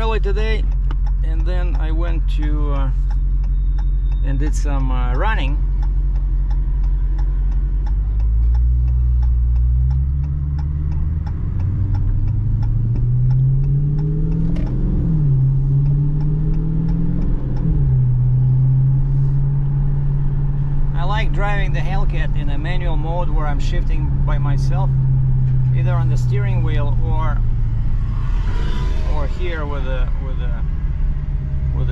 early today, and then I went to and did some running. I like driving the Hellcat in a manual mode where I'm shifting by myself, either on the steering wheel or here with a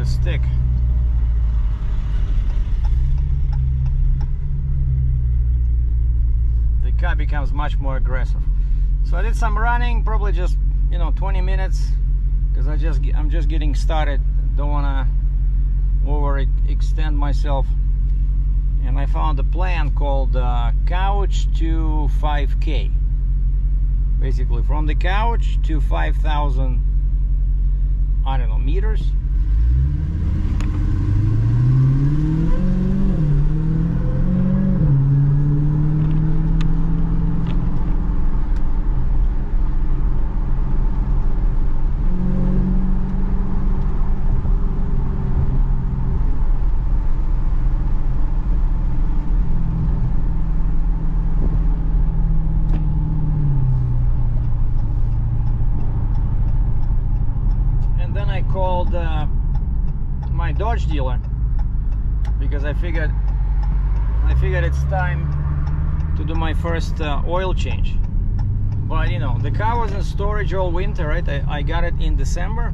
stick. The car becomes much more aggressive. So I did some running, probably just 20 minutes, because I'm just getting started. Don't want to overextend myself. And I found a plan called couch to 5K. Basically, from the couch to 5,000, I don't know, meters. Called my Dodge dealer, because I figured it's time to do my first oil change. But the car was in storage all winter, right? I got it in December,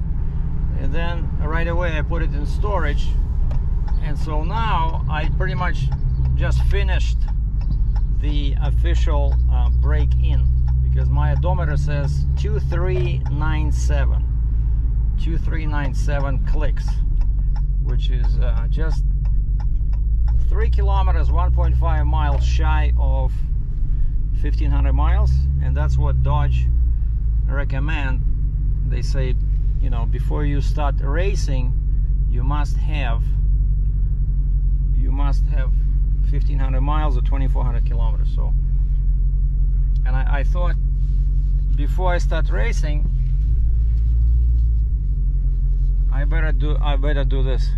and then right away I put it in storage, and so now I pretty much just finished the official break-in, because my odometer says 2397 clicks, which is just 3 kilometers, 1.5 miles shy of 1,500 miles, and that's what Dodge recommend. They say, before you start racing, you must have 1,500 miles or 2,400 kilometers. So, and I thought before I start racing, I better do this.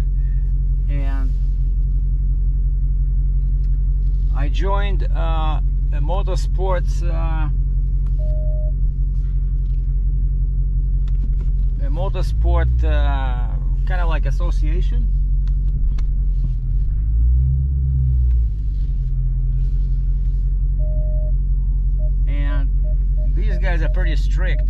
And I joined a motorsports kind of like association. And these guys are pretty strict.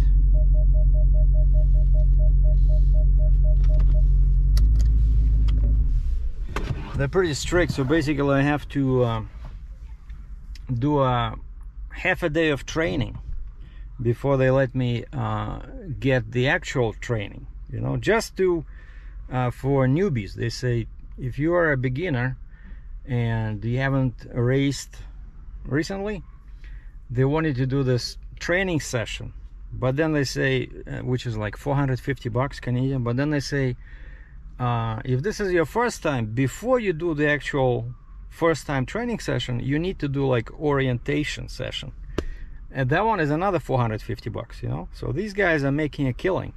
They're pretty strict, so basically I have to do a half a day of training before they let me get the actual training. Just to for newbies. They say if you are a beginner and you haven't raced recently, they want you to do this training session. But then they say, which is like 450 bucks Canadian, but then they say, if this is your first time, before you do the actual first time training session, you need to do like orientation session, and that one is another 450 bucks. So these guys are making a killing.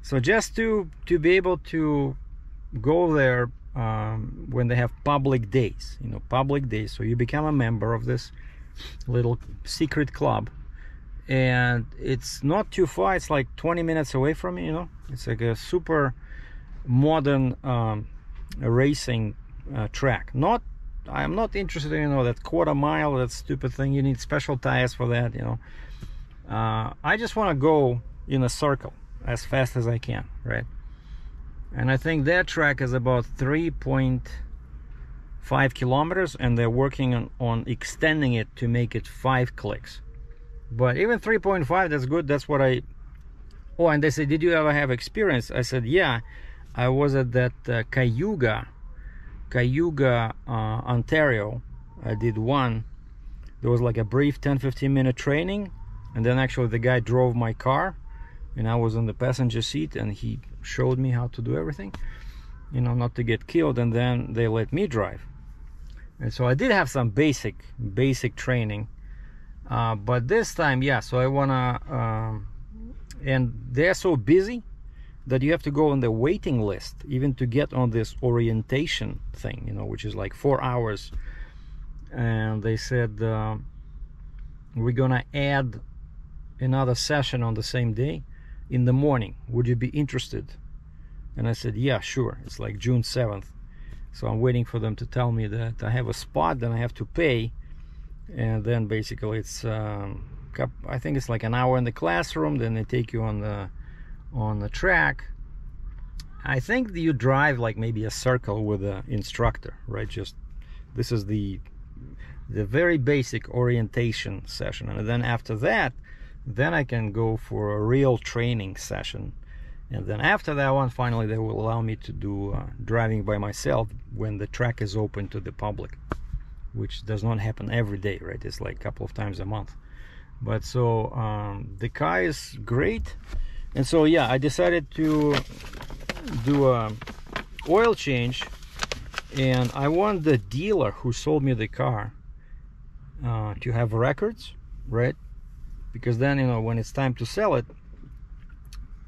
So just to be able to go there when they have public days, so you become a member of this little secret club, and it's not too far. It's like 20 minutes away from me. It's like a super modern racing track. I'm not interested in that quarter mile, that stupid thing. You need special tires for that. I just want to go in a circle as fast as I can, right? And I think their track is about 3.5 kilometers, and they're working on extending it to make it 5 clicks. But even 3.5, that's good. That's what and they said, did you ever have experience? I said, yeah. I was at that Cayuga, Ontario. I did one. There was like a brief 10-15 minute training, and then actually the guy drove my car, and I was in the passenger seat, and he showed me how to do everything, not to get killed, and then they let me drive. And so I did have some basic training, but this time, yeah, so I wanna and they're so busy that you have to go on the waiting list even to get on this orientation thing, you know, which is like 4 hours. And they said, we're gonna add another session on the same day in the morning. Would you be interested? And I said, yeah, sure. It's like June 7th. So I'm waiting for them to tell me that I have a spot, then I have to pay. And then basically it's, I think it's like an hour in the classroom, then they take you on the track. I think you drive like maybe a circle with the instructor, right? Just, this is the very basic orientation session. And then after that, then I can go for a real training session. And then after that one, finally they will allow me to do driving by myself when the track is open to the public, which does not happen every day, right? It's like a couple of times a month. But so the car is great. And so yeah, I decided to do a oil change, and I want the dealer who sold me the car to have records, right? Because then, you know, when it's time to sell it,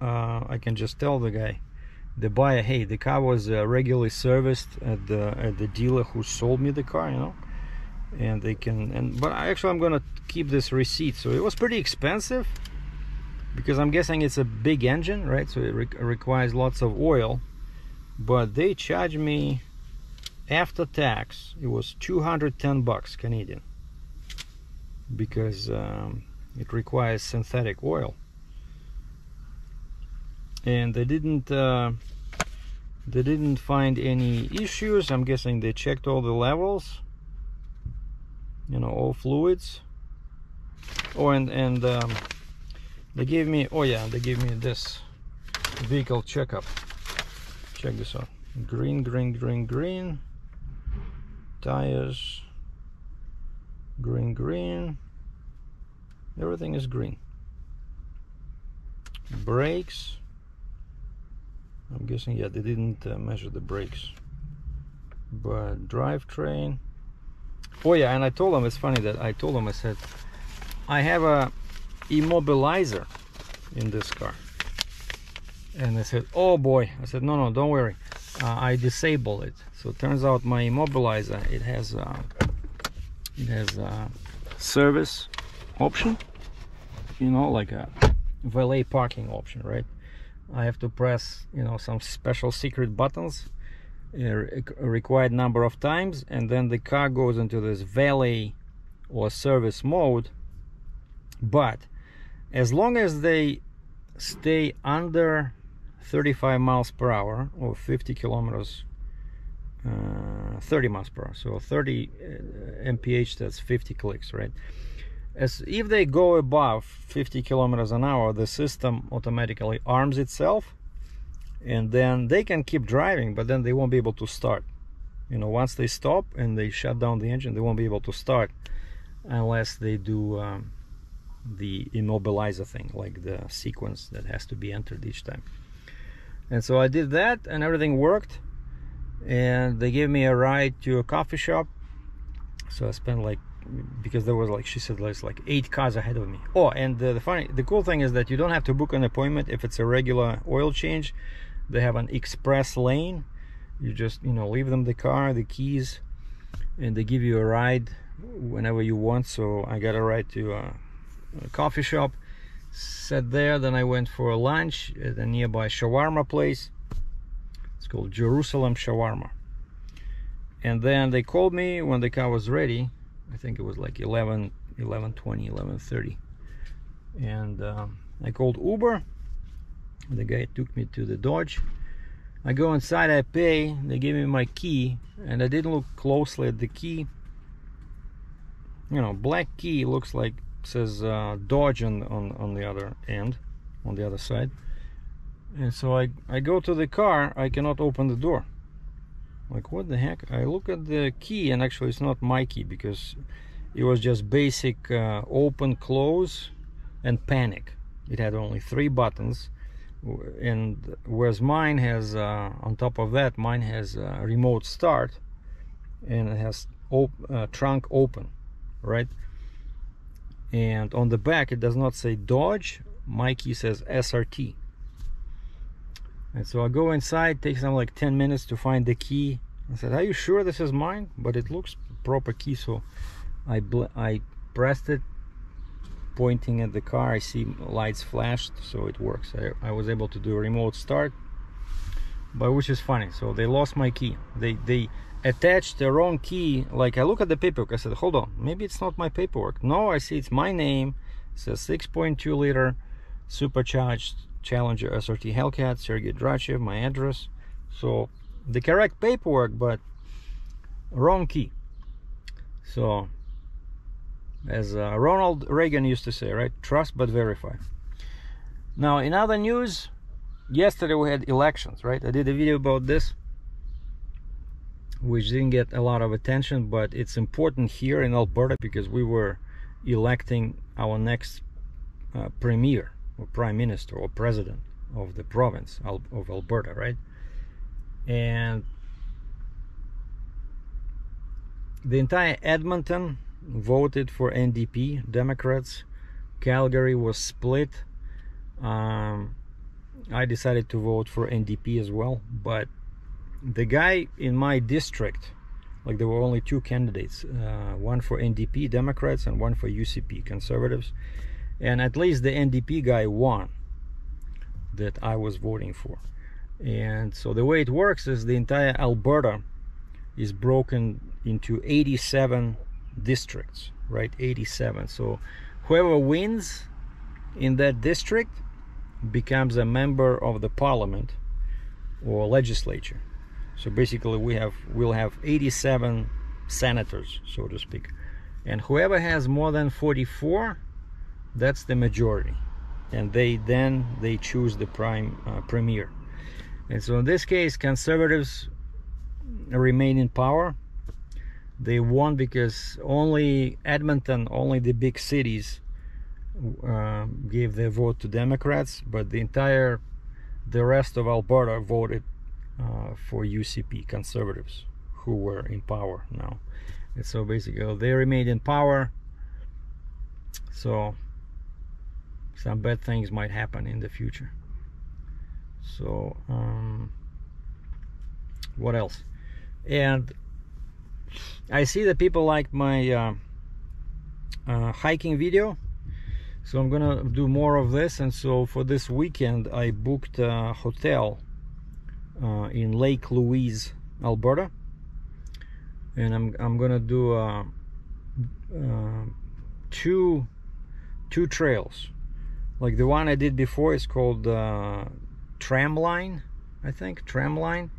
I can just tell the buyer, hey, the car was regularly serviced at the dealer who sold me the car, you know. And they can, but I'm gonna keep this receipt. So it was pretty expensive, because I'm guessing it's a big engine, right? So it requires lots of oil. But they charged me after tax, it was 210 bucks Canadian, because it requires synthetic oil. And they didn't find any issues. I'm guessing they checked all the levels, you know, all fluids. Oh, and they gave me, oh yeah, they gave me this vehicle checkup. Check this out. Green, green, green, green. Tires, green, green. Everything is green. Brakes, I'm guessing, yeah, they didn't measure the brakes. But drivetrain. Oh yeah, and I told them, it's funny that I told them, I said, I have a immobilizer in this car. And they said, oh boy. I said, no, don't worry, I disabled it. So it turns out my immobilizer, it has a service option, you know, like a valet parking option, right? I have to press, you know, some special secret buttons a required number of times, and then the car goes into this valet or service mode. But as long as they stay under 35 miles per hour or 50 kilometers, 30 miles per hour, so 30 mph, that's 50 clicks, right? As if they go above 50 kilometers an hour, the system automatically arms itself, and then they can keep driving, but then they won't be able to start. You know, once they stop and they shut down the engine, they won't be able to start unless they do the immobilizer thing, like the sequence that has to be entered each time. And so I did that, and everything worked. And they gave me a ride to a coffee shop. So I spent like, because there was, like she said, there's like 8 cars ahead of me. Oh, and the cool thing is that you don't have to book an appointment if it's a regular oil change. They have an express lane. You just, you know, leave them the car, the keys, and they give you a ride whenever you want. So I got a ride to a coffee shop, sat there. Then I went for lunch at a nearby shawarma place. It's called Jerusalem Shawarma. And then they called me when the car was ready. I think it was like 11:20, 11:30. And I called Uber. The guy took me to the Dodge. I go inside, I pay, they gave me my key, and I didn't look closely at the key. You know, black key, looks like, says Dodge on the other end, on the other side. And so I go to the car, I cannot open the door. Like, what the heck? I look at the key, and actually it's not my key, because it was just basic open, close, and panic. It had only 3 buttons. And whereas mine has on top of that, mine has remote start, and it has trunk open, right? And on the back it does not say Dodge. My key says SRT. And so I go inside, takes them like 10 minutes to find the key. I said, are you sure this is mine? But it looks proper key. So I pressed it, pointing at the car. I see lights flashed, so it works. I was able to do a remote start, but which is funny. So they lost my key. They attached the wrong key. Like, I look at the paperwork, I said, hold on, maybe it's not my paperwork. No, I see it's my name. It says 6.2 liter supercharged Challenger SRT Hellcat, Sergei Dratchev, my address. So the correct paperwork, but wrong key. So as Ronald Reagan used to say, right? Trust but verify. Now, in other news, yesterday we had elections, right? I did a video about this, which didn't get a lot of attention, but it's important here in Alberta because we were electing our next premier or prime minister or president of the province of Alberta, right? And the entire Edmonton voted for NDP, Democrats. Calgary was split. I decided to vote for NDP as well, but the guy in my district, like, there were only two candidates, one for NDP, Democrats, and one for UCP, Conservatives, and at least the NDP guy won that I was voting for. And so the way it works is the entire Alberta is broken into 87 districts, right? 87. So whoever wins in that district becomes a member of the parliament or legislature. So basically we'll have 87 senators, so to speak, and whoever has more than 44, that's the majority, and they choose the premier. And so in this case, Conservatives remain in power. They won because only Edmonton, only the big cities gave their vote to Democrats, but the rest of Alberta voted for UCP, Conservatives, who were in power now. And so basically they remained in power, so some bad things might happen in the future. So what else? And I see that people like my hiking video, so I'm gonna do more of this. And so for this weekend I booked a hotel in Lake Louise, Alberta, and I'm gonna do two trails. Like the one I did before is called Tramline, I think, Tramline.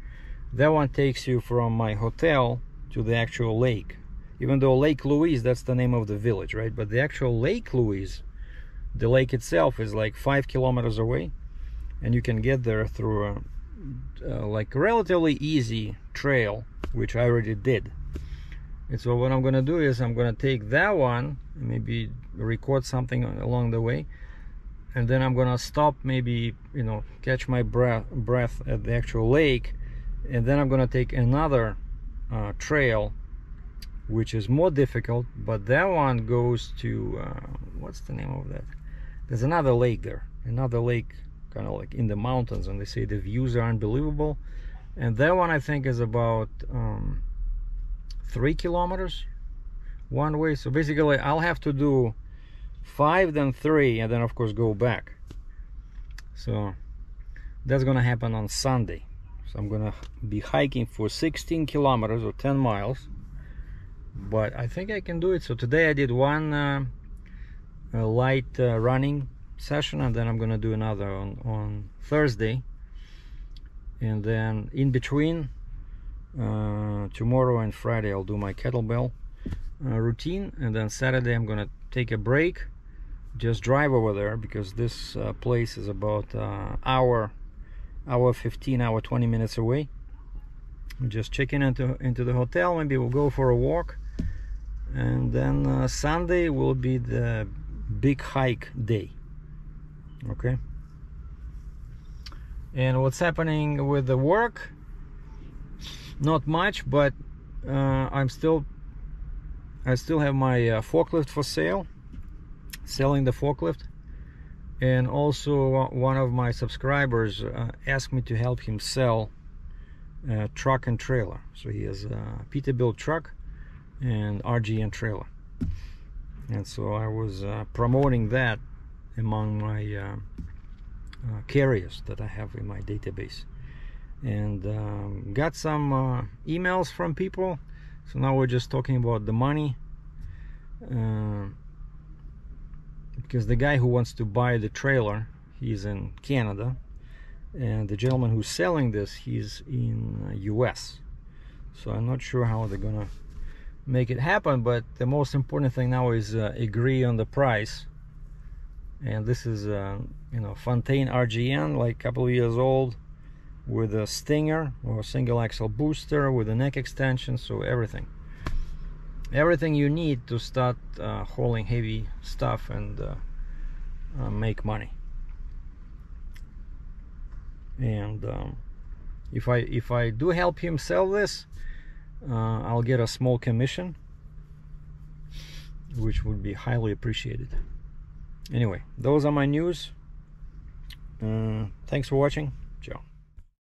That one takes you from my hotel to the actual lake, even though Lake Louise, that's the name of the village, right? But the actual Lake Louise, the lake itself, is like 5 kilometers away, and you can get there through like a relatively easy trail, which I already did. And so what I'm gonna do is I'm gonna take that one, maybe record something along the way, and then I'm gonna stop, maybe, you know, catch my breath at the actual lake, and then I'm gonna take another trail, which is more difficult, but that one goes to what's the name of that? There's another lake there, another lake kind of like in the mountains, and they say the views are unbelievable. And that one I think is about 3 kilometers one way. So basically I'll have to do 5, then 3, and then of course go back. So that's gonna happen on Sunday. So I'm gonna be hiking for 16 kilometers or 10 miles, but I think I can do it. So today I did one light running session, and then I'm gonna do another on Thursday, and then in between tomorrow and Friday I'll do my kettlebell routine, and then Saturday I'm gonna take a break, just drive over there, because this place is about hour 15, hour 20 minutes away. Just check in into the hotel, maybe we'll go for a walk, and then Sunday will be the big hike day. Okay. And what's happening with the work? Not much, but I still have my forklift for sale, selling the forklift. And also one of my subscribers asked me to help him sell a truck and trailer. So he has a Peterbilt truck and RGN trailer, and so I was promoting that among my carriers that I have in my database, and got some emails from people. So now we're just talking about the money, because the guy who wants to buy the trailer, he's in Canada, and the gentleman who's selling this, he's in US. So I'm not sure how they're gonna make it happen, but the most important thing now is agree on the price. And this is you know, Fontaine RGN, like a couple of years old, with a stinger or single axle booster with a neck extension. So everything you need to start hauling heavy stuff and make money. And if I do help him sell this, I'll get a small commission, which would be highly appreciated. Anyway, those are my news. Thanks for watching.